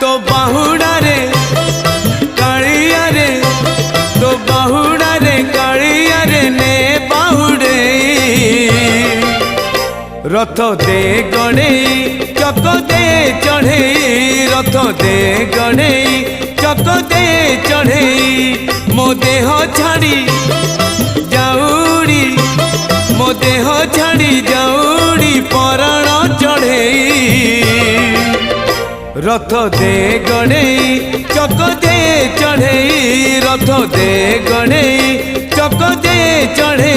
तो बाहुड़ा रे कालिया रे तो बाहुड़ा रे कालिया रे ने बाहुड़े रथ दे गणे चक दे चढ़े रथ दे गणे चक दे चढ़े मो देह छाड़ी जाऊड़ी मो देह छाड़ी जाऊड़ी पराण चढ़े रथ दे गणे चक दे चढ़े रथ दे गणे चक दे चढ़े।